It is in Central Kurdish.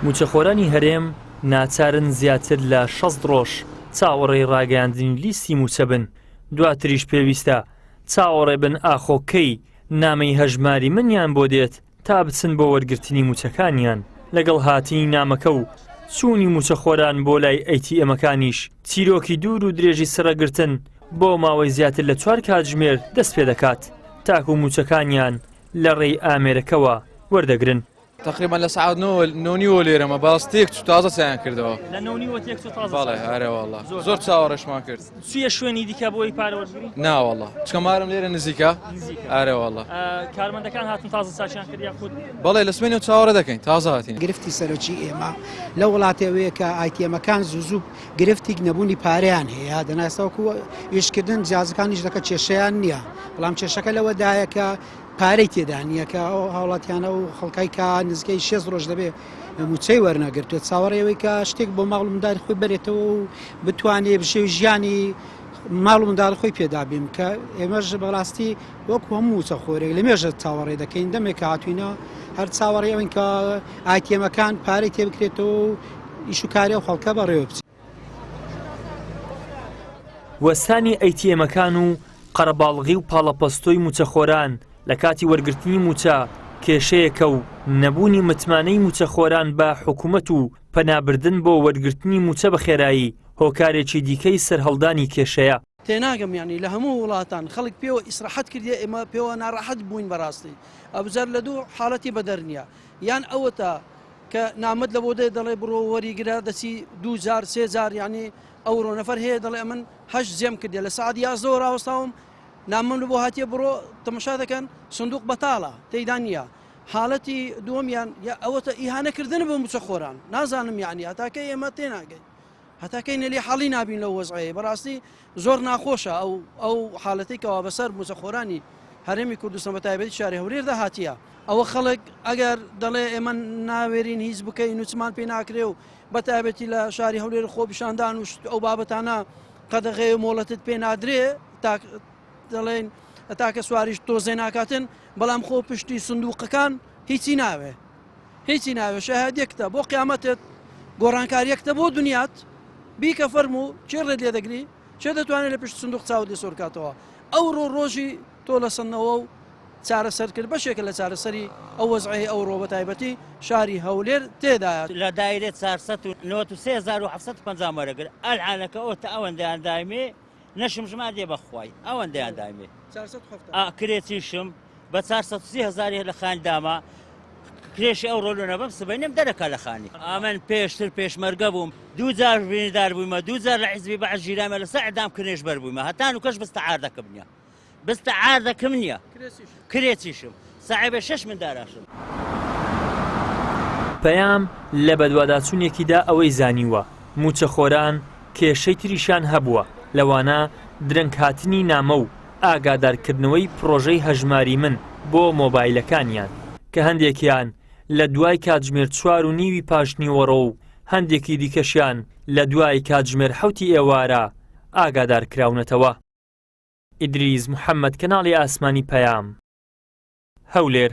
موچەخۆرانی هەرێم ناچارن زیاتر لە 60 ڕۆژ چاوەڕێی ڕاگەیاندنی لیستی موچە بن. دواتریش پێویستە چاوەڕێ بن ئاخۆکەی نامەی هەژماری منیان بۆ دێت تا بچن بۆ وەرگرتنی موچەکانیان. لەگەڵ هاتنی نامەکە و چوونی موچەخۆران بۆ لای ئەیتیئەمەکانیش چیرۆکی دوور و درێژی سرەگرتن بۆ ماوەی زیاتر لە 4 کاتژمێر دەست پێ دەکات تاکو موچەکانیان لە ڕێی ئامێرەکەوە وەردەگرن. تقريبا لساعات نونيو ليرة ما باستيك تازة سيان كردوا. لا نونيو تيك تازة. والله هاري والله. زور تصورش ما كرت. سويا شويني ديكا بوي بارا وردبري؟ نا والله. شكون مارم ليرة نزيكا؟ هاري والله. كارمن دكان هاتن تازة ساشان كرديا خود. والله لسميني تصور دكين تازة هاتين. گرفتی سەرۆکی ئێمە لە وڵاتەوەیە کە ئایتیەمەکان زوو گرفتی نەبوونی پارەیان هەیە دەناسەوەکو ئێشکردن جیازەکانیش دەکە کێشەیان نییە بەڵام کێشەکە لەوەدایە کە پارەی تێدا نییە کە ئەو هاوڵاتیانە و خەڵکای کا نزگەی 6 ڕۆژ دەبێ موچەی وەرنەگرتوێت چاوەڕێەوەی کە شتێک بۆ ماڵ منداڵی خۆی بەرێتەوە و بتوانێت بشێوی ژیانی ماڵ و منداڵی خۆی پێدا بیم کە ئێمەش بەڕاستی وەکو هەموو موچەخۆرێک لەمێژە چاوەڕێ دەکەین دەمێک هاتوینە هەر چاوەڕێ ئەوین کە ئایتیەمەکان پارەی تێ بکرێتەوە و ئیش و کاری و خەڵکە بەڕێوە بچێت. وەستانی ئەیتیەمەکان و قەرەباڵغی و پاڵەپەستۆی موچەخۆران لە کاتی وەرگرتنی موچە کێشەیەکە و نەبوونی متمانەی موچەخۆران بە حکوومەت و پەنابردن بۆ وەرگرتنی موچە بە خێرایی هۆکارێکی دیکەی سەرهەڵدانی کێشەیە. تێناگەم یانی لە هەموو وڵاتان خەڵک پێوە ئیسراحەت کردێ ئێمە پێوە ناڕەحەت بووین بەڕاستی ئەبزار لە دوو حاڵەتی بەدەر نییە یان ئەوەتە کە نامەد لە بۆ دێ دەڵێ بڕۆ وەریگرە دەچی 2000 3000 یانی ئەوڕۆ نەفەر هەیە دەڵێ ئەمن هەش زێم کردێ لە سعات 11 ڕاوەستاوم نامم لە بۆ هاتیە بڕۆ تەمەشا دەکەن سندوق بەتاڵە تێیدا نییە. حاڵەتی دووەمیان ئەوەتە ئیهانەکردن بە موچەخۆران نازانم یعنی هەتاکەی ئێمە تێناگەین هەتاکەی نەلی حاڵی نابین لە وەزعەیە بەڕاستی زۆر ناخۆشە ئەو حاڵەتی کەوا بەسەر موچەخۆرانی هەرێمی کوردستان بە تایبەتی شاری هەولێردا هاتیە ئەوە خەڵک ئەگەر دەڵێ ئێمە ناوێرین هیچ بکەین نوچمان پێ ناکرێ و بە تایبەتی لە شاری هەولێر خۆپیشاندان و ئەو بابەتانە قەدەغێ مۆڵەتت پێ نادرێ دەڵێن تاکە سواریش تۆزێ ناکاتن بەڵام خۆ پشتی سندوقەکان هیچی ناوێ هیچی ناوێ شەهادێکتە بۆ قیامەتت گۆڕانکاریەکتە بۆ دنیات بیکە فەرم و چێڕێت لێ دەگری چێ دەتوانێت لە پشت سندوق چاوت لێ سۆرکاتەوە ئەوڕۆ ڕۆژی تۆ لە سندەوە و چارەسەر کرد بەشێکە لە چارەسەری ئەو وەزعەی ئەوڕۆ بە تایبەتی شاری هەولێر تێدایە لە دایرێت 493,750 وەرەگر ئەلعانەکە ئەوتە ئەوەندەیان دایمێ نەشمژما دێ بەخوای ئەوەندەیان دایمێ کرێتیشم بە 430,000 لە خانداما کرێشی ئەو ڕۆلو نەبم سبەینم دەرەکە لە خانی ئامن پێشتر پێشمەرگە بووم 2000 بینیدار بوویمە 2000 لە حیزبی بەعەز ژیرامە لەسەر ئەدام کرێش بەر بوویمە هەتان و کەش بستەعاردەکەم نییە بستەعاردەکەم نییە کرێتیشم ساعبە 6 من داراشم. پەیام لە بەدواداچوونێکیدا ئەوەی زانیوە موچەخۆران کێشەی تریشان هەبووە لەوانە درەنگ هاتنی نامە و ئاگادارکردنەوەی پرۆژەی هەژماری من بۆ مۆبایلەکانیان کە هەندێکیان لە دوای کاتژمێر 4:30 پاشنیوەڕۆ و هەندێکی دیکەشیان لە دوای کاتژمێر 7 ئێوارە ئاگادارکراونەتەوە. ئیدریس محەممەد کەناڵی ئاسمانی پەیام هەولێر.